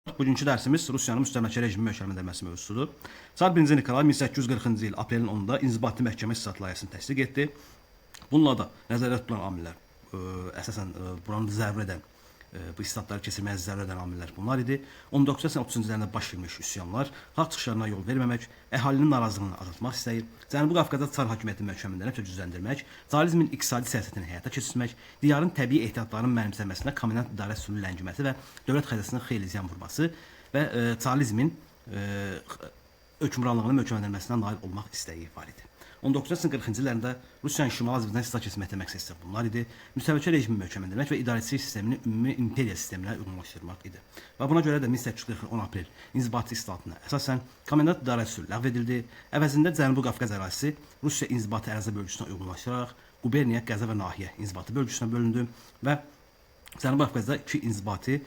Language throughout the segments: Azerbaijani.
Bugünkü dərsimiz Rusiyanın müstəmləkə rejimi möhkəmləndirilməsi mövzusudur. Çar 1-ci Nikolay 1840-cı il aprelin 10-da inzibati məhkəmə istisat layihəsini təsdiq etdi. Bununla da nəzərdə tutulan amillər, əsasən buranı zəruri edən, bu istisatları keçirməyə zəruri edən amillər bunlar idi. 1930-cu illərdə baş vermiş üsyanlar, xalq çıxışlarına yol verməmək, əhalinin narazılığını azaltmaq istəyi, Cənubi Qafqazda çar hakimiyyətini möhkəmləndirmək və gücləndirmək, çarizmin iqtisadi siyasətini həyata keçirmək, diyarın təbii ehtiyatlarının mənimsənməsinə komendant idarə üsulunun ləngiməsi və dövlət xəzinəsinə xeyli ziyan vurması və çarizmin hökmranlığının möhkəmləndirilməsinə nail olmaq istəyi var idi. 1940-cı illərdə Rusiyanın Şimal Azərbaycan istisat keçirməkdə məqsəd bunlar idi. Müstəmləkə rejimi möhkəmləndirmək və idarəçilik sistemini ümumi imperiya sisteminə uyğunlaşdırmaq idi. Və buna görə də 1840 10 aprel inzibati islahatına əsasən komendant idarə üsulu ləğv edildi. Əvəzində Cənubi Qafqaz ərazisi Rusiya inzibati ərazi bölgüsünə uyğunlaşdıraraq Quberniya, Qəza və Nahiyə inzibati bölgüsünə bölündü və Cənubi Qafqazda iki inzibati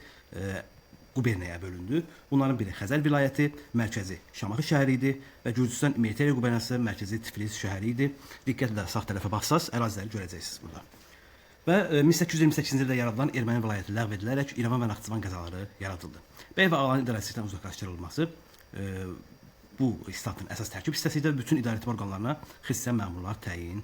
quberniyaya bölündü. Bunların biri Xəzər vilayəti, mərkəzi Şamaxı şəhəri idi və Gürcüstan İmeriya quberniyası mərkəzi Tiflis şəhəri idi. Diqqətlə sağ tərəfə baxsaz əraziləri görəcəksiniz burada. Və 1828-ci ildə yaradılan Erməni vilayəti ləğv edilərək İrəvan və Naxçıvan qəzaları yaradıldı. Bəy və ağaların idarəçilikdən uzaqlaşdırılması bu islahatın əsas tərkib hissəsi idi və bütün idarəetmə orqanlarına xristian məmurlar təyin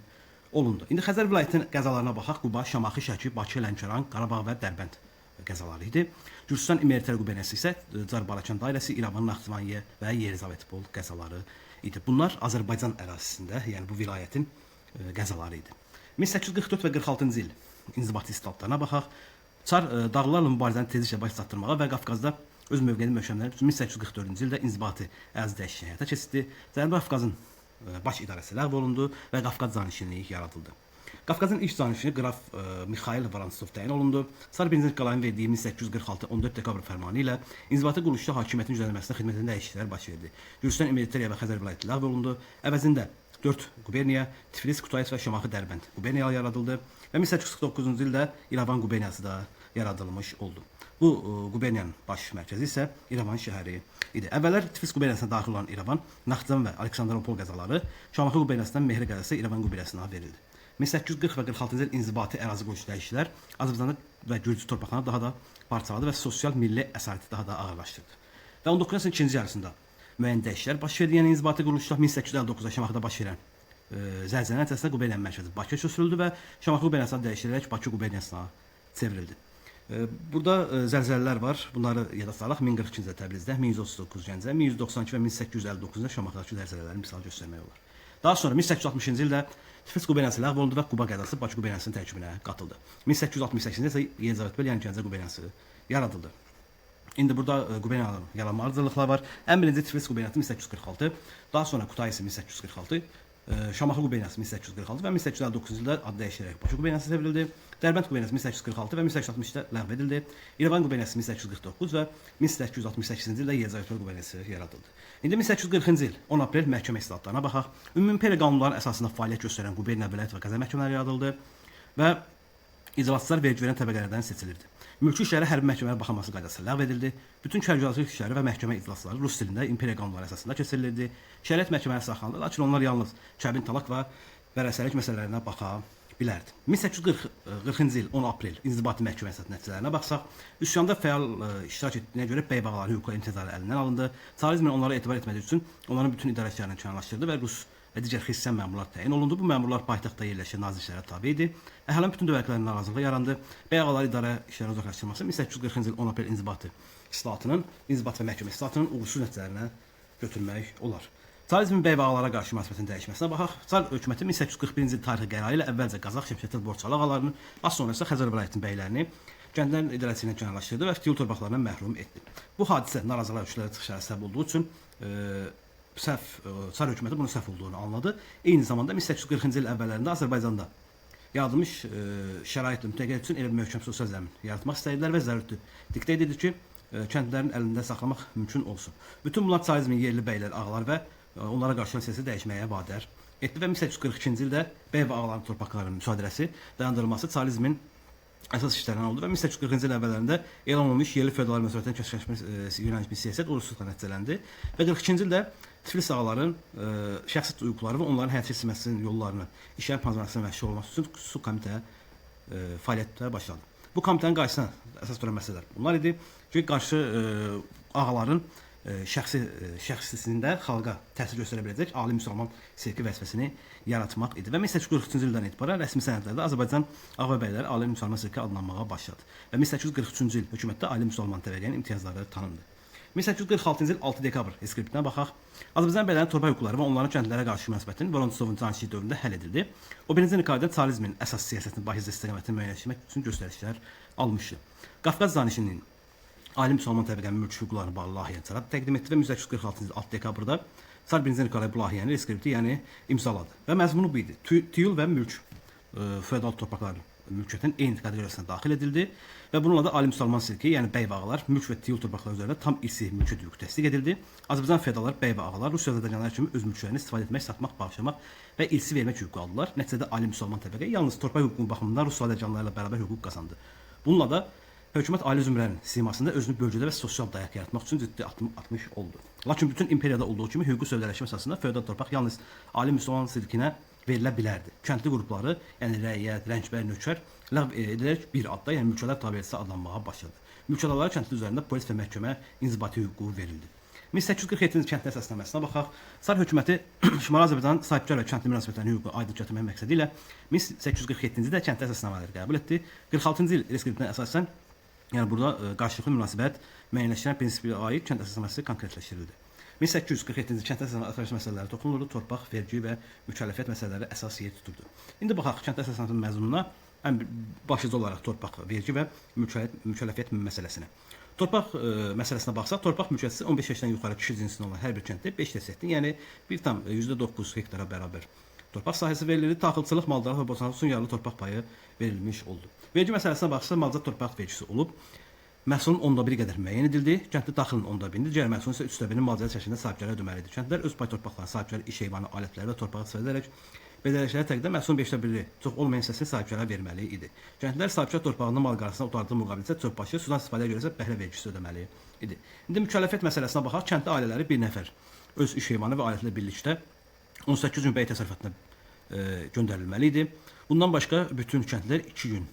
olundu. İndi Xəzər vilayətinin qəzalarına baxaq. Quba, Şamaxı, Şəki, Bakı, Lənkəran, Qarabağ və Dərbənd qəzaları idi. Gürcüstan İmeriya quberniyası isə Çar Balakan dairəsi, İrəvan, Naxçıvan və Yerizavetpol qəzaları idi. Bunlar Azərbaycan ərazisində, yəni bu vilayətin qəzaları idi. 1844 və 46-cı il inzibati islahatlarına baxaq. Çar dağlılarla mübarizəni tezliklə baş çatdırmağa və Qafqazda öz mövqeyini möhkəmləndirmək üçün 1844-cü ildə inzibati ərazi dəyişikliyi həyata keçirdi. Cənubi Qafqazın baş idarəsi ləğv olundu və Qafqaz canişinliyi yaradıldı. Qafqazın ilk canişini qraf Mixail Vorontsov təyin olundu. Çar 1-ci Nikolayın verdiyi 1846 14 dekabr fərmanı ilə inzibati quruluşda hakimiyyətin gücləndirilməsinə xidmətində dəyişikliklər baş verdi. Gürcüstan İmeriya və Xəzər vilayəti ləğv olundu. Əvəzində 4 quberniya, Tiflis, Kutays və Şamaxı Dərbənd quberniyalar yaradıldı və 1849-cu ildə İrəvan quberniyası da yaradılmış oldu. Bu quberniyanın baş mərkəzi isə İrəvan şəhəri idi. Əvvəllər Tiflis quberniyasına daxil olan İrəvan, Naxçıvan və Aleksandropol qəzaları Şamaxı quberniyasından Mehri qəzası İrəvan quberniyasına verildi. 1840 və 46-cı il inzibati ərazi quruluş dəyişikliklər Azərbaycanda və Gürcü torpaqlarını daha da parçaladı və sosial milli əsarəti daha da ağırlaşdırdı. Və 19-cu əsrin ikinci yarısında müəyyən dəyişikliklər baş verdi. Yəni inzibati quruluşda 1859-da Şamaxıda baş verən zəlzələ nəticəsində quberniyanın mərkəzi Bakıya köçürüldü və Şamaxı quberniyasına dəyişilərək Bakı quberniyasına çevrildi. Burada zəlzələlər var. Bunları yada salaq. 1042-ci ildə Təbrizdə, 1139 Gəncə, 1192 və 1859-da Şamaxıdakı zəlzələləri misal göstərmək olar. Daha sonra 1860-cı ildə Tiflis quberniyası ləğv olundu və Quba qəzası Bakı quberniyasının tərkibinə qatıldı. 1868-ci ildə isə Yerizavetpol, yəni Gəncə quberniyası yaradıldı. İndi burada quberniyaların yaranma ardıcıllıqları var. Ən birinci Tiflis quberniyası 1846, daha sonra Kutaisi 1846, Şamaxı quberniyası 1846 və 1859-cu ildə adı dəyişilərək Bakı quberniyası çevrildi. Dərbənd quberniyası 1846 və 1860-da ləğv edildi. İrəvan quberniyası 1849 və 1868-ci ildə Yerizavetpol quberniyası yaradıldı. İndi 1840-cı il 10 aprel məhkəmə islahatlarına baxaq. Ümumi imperiya qanunları əsasında fəaliyyət göstərən quberniya, vilayət və qəza məhkəmələri yaradıldı və iclasçılar vergi verən təbəqələrdən seçilirdi. Mülki işlərə hərbi məhkəmələrə baxılması qaydası ləğv edildi. Bütün kərküzatçılıq işləri və məhkəmə iclasları rus dilində imperiya qanunları əsasında keçirilirdi. Şəriət məhkəmələri saxlanıldı, lakin onlar yalnız kəbin talaq və vərəsəlik məsələlərinə baxa bilərdi. 1840-cı il 10 aprel inzibati məhkəmə islahatı nəticələrinə baxsaq, üsyanda fəal iştirak etdiyinə görə bəy bağaları hüququ intizarı əlindən alındı. Çarizmin onlara etibar etmədiyi üçün onların bütün idarə işlərini kənarlaşdırdı və rus və digər xristian məmurlar təyin olundu. Bu məmurlar paytaxtda yerləşən nazik işlərə tabe idi. Əhalinin bütün dövlətlərinin narazılığı yarandı. Bəy ağaları idarə işlərini uzaqlaşdırması 1840-cı il 10 aprel inzibati və məhkəmə islahatının uğursuz nəticələrinə götürmək olar. Çarizmin bəy və ağalara qarşı münasibətinin dəyişməsinə baxaq. Çar hökuməti 1841-ci il tarixi qərarı ilə əvvəlcə Qazax, Şəmşətil, Borçalı ağalarını, az sonra isə Xəzər vilayətinin bəylərini kəndlərin idarəçiliyindən kənarlaşdırdı və Tifil torpaqlarından məhrum etdi. Bu hadisə narazılığa üçlərə çıxışlara səbəb olduğu üçün Çar hökuməti bunun səhv olduğunu anladı. Eyni zamanda 1840-cı il əvvəllərində Azərbaycanda yaradılmış şəraitlə mütəqəyyət üçün elə bir möhkəm sosial zəmin yaratmaq istədilər və zərurətli diktə edildi ki, kəndlərin əlində saxlamaq mümkün olsun. Bütün bunlar çarizmin yerli bəylər, ağalar və onlara qarşı siyasəti dəyişməyə vadar etdi və 1842-ci ildə bəy və ağaların torpaqlarının müsadirəsi dayandırılması çarizmin əsas işlərindən oldu və 1840-cı il əvvəllərində elan olunmuş yerli feodal məsələlərdən kəşfləşmə yönəlmiş bir siyasət uğursuzluqla nəticələndi və 42-ci ildə Tiflis ağaların şəxsi hüquqları və onların həyata keçirilməsinin yollarını işlərin panzerasına məşğul olması üçün xüsusi komitə fəaliyyətə başladı. Bu komitənin qarşısına əsas duran məsələlər bunlar idi ki, qarşı ağaların şəxsisində xalqa təsir göstərə biləcək ali müsəlman sirki vəzifəsini yaratmaq idi və 1843-cü ildən etibarən rəsmi sənədlərdə Azərbaycan ağa və bəyləri ali müsəlman sirki adlanmağa başladı və 1843-cü il hökumətdə ali müsəlman təbəqənin imtiyazları tanındı. 1846-cı il 6 dekabr reskriptinə baxaq. Azərbaycan bəylərinin torpaq hüquqları və onların kəndlərə qarşı münasibətinin Vorontsovun canişinlik dövründə həll edildi. O birinci Nikolay çarizmin əsas siyasətinin bahizə istiqamətini müəyyənləşdirmək üçün göstərişlər almışdı. Qafqaz canişinliyin ali müsəlman təbəqənin mülk hüquqlarına bağlı layihəni çarada təqdim etdi və 1846-cı il 6 dekabrda Çar 1-ci Nikolay bu layihəni reskripti, yəni imzaladı. Və məzmunu bu idi. Tiyul və mülk feodal torpaqların mülkiyyətin eyni kateqoriyasına daxil edildi və bununla da ali müsəlman sirki, yəni bəy və ağalar mülk və tiyul torpaqları üzərində tam irsi mülkiyyət hüququ təsdiq edildi. Azərbaycan feodalları bəy və ağalar Rusiya azərbaycanlıları kimi öz mülklərini istifadə etmək, satmaq, bağışlamaq və irsi vermək hüququ aldılar. Nəticədə ali müsəlman təbəqə yalnız torpaq hüququnun baxımından Rus azərbaycanlılarla bərabər hüquq qazandı. Bununla da hökumət ali zümrənin simasında özünü bölgədə və sosial dayaq yaratmaq üçün ciddi addım atmış oldu. Lakin bütün imperiyada olduğu kimi hüquqi sövdələşmə əsasında feodal torpaq yalnız ali müsəlman sirkinə verilə bilərdi. Kəndli qrupları, yəni rəiyyət, rəncbər, nökər ləğv edilərək bir adda, yəni mülkələr tabeliyyəti adlanmağa başladı. Mülkədarlara kəndli üzərində polis və məhkəmə inzibati hüququ verildi. 1847-ci kəndli əsasnaməsinə baxaq. Çar hökuməti Şimali Azərbaycanın sahibkar və kəndli münasibətlərinin hüququnu aydın gətirmək məqsədi ilə 1847-ci ildə kəndli əsasnamələri qəbul etdi. 46-cı il reskriptinə əsasən, yəni burada qarşılıqlı münasibət müəyyənləşdirən prinsipə aid kənd əsasnaməsi konkretləşdirildi. 1847-ci kənd əsasnaməsi məsələləri toxunulurdu, torpaq, vergi və mükəlləfiyyət məsələləri əsas yer tuturdu. İndi baxaq kənd əsasnaməsinin məzmununa, ən başlıca olaraq torpaq, vergi və mükəlləfiyyət məsələsinə. Torpaq məsələsinə baxsaq, torpaq mülkiyyətçisi 15 yaşdan yuxarı kişi cinsindən olan hər bir kənddə 5/7, yəni %9 hektara bərabər torpaq sahəsi verilirdi. Taxılçılıq, maldarlıq və boşançılıq üçün yararlı torpaq payı verilmiş oldu. Vergi məsələsinə baxsaq, malcə torpaq vergisi olub. Məhsulun 1/10 qədər müəyyən edildi. Kəndli daxilin 1/10-dir, digər məhsulun isə 3/1-ni malcə şəklində sahibkarlara ödəməlidir. Kəndlilər öz pay torpaqlarını sahibkarlara iş heyvanı, alətləri və torpağı istifadə edərək belirlənişlərə təqdirdə məhsulun 5/1-i çox olmayan hissəsini sahibkarlara verməli idi. Kəndlilər sahibkar torpağının mal qarşısına otardığı müqabilində çöp-başı, sudan istifadəyə görə isə bəhrə vergisi ödəməli idi. İndi mükəlləfiyyət məsələsinə baxaq. Kəndli ailələri bir nəfər öz iş heyvanı və alətlə birlikdə 18 gün bəy təsərrüfatına göndərilməli idi. Bundan başqa bütün kəndlilər 2 gün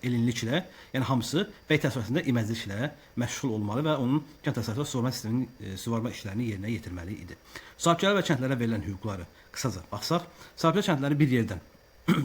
elinliklə, yəni hamısı bəy təsərrüfatında iməcliklə məşğul olmalı və onun kənd təsərrüfatı sığorma sisteminin sığorma işlərini yerinə yetirməli idi. Sahibkarlara və kəndlərə verilən hüquqları qısaca baxsaq, sahibkar kəndləri bir yerdən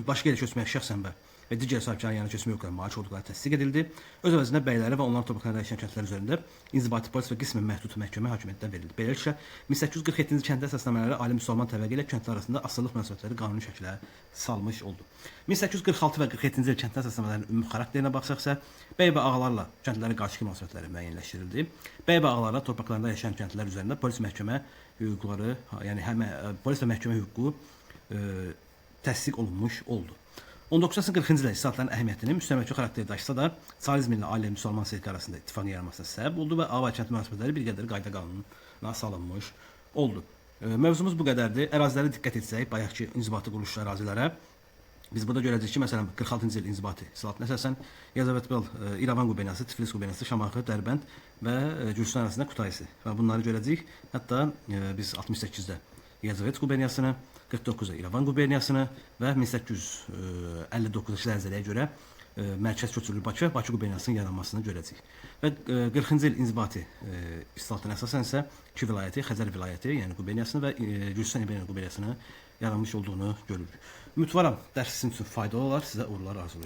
başqa yerə köçməyə şəxsən və digər sahibkarların yanına köçmə hüquqları malik olduqları təsdiq edildi. Öz əvəzində bəyləri və onların torpaqlarında yaşayan kəndlər üzərində inzibati polis və qismən məhdud məhkəmə hakimiyyətindən verildi. Beləliklə 1847-ci kəndli əsasnamələri ali müsəlman təbəqə ilə kəndlər arasında asılılıq münasibətləri qanuni şəklə salmış oldu. 1846 və 47-ci il kəndli əsasnamələrinin ümumi xarakterinə baxsaqsa, bəy və ağalarla kəndlilərin qarşılıqlı münasibətləri müəyyənləşdirildi. Bəy və ağalarla torpaqlarında yaşayan kəndlər üzərində polis məhkəmə hüquqları, yəni həm polis və məhkəmə hüququ təsdiq olunmuş oldu. 19-cu 40-cı ildə islahatların əhəmiyyətini müstəmləkə xarakteri daşısa da, çarizm ilə ali müsəlman sirki arasında ittifaqın yaranmasına səbəb oldu və ağa və kənd münasibətləri bir qədər qayda qanununa salınmış oldu. Mövzumuz bu qədərdir. Ərazilərə diqqət etsək, bayaqki inzibati quruluşlu ərazilərə, biz burada görəcəyik ki, məsələn, 46-cı il inzibati islahatına əsasən Yazavətbəl, İrəvan quberniyası, Tiflis quberniyası, Şamaxı, Dərbənd və Gürcüstan arasında Kutayisi və bunları görəcəyik. Hətta biz 68-də Yazavət quberniyasını, 49-da İrəvan quberniyasını və 1859-cu zəlzələyə görə mərkəz köçürülü Bakı quberniyasının yaranmasını görəcəyik. Və 40-cı il inzibati islahatına əsasən isə iki vilayəti, Xəzər vilayəti, yəni quberniyasını və Gürcüstan quberniyasını yaranmış olduğunu görürük. Ümidvaram dərs sizin üçün faydalı olar, sizə uğurlar arzulayıram.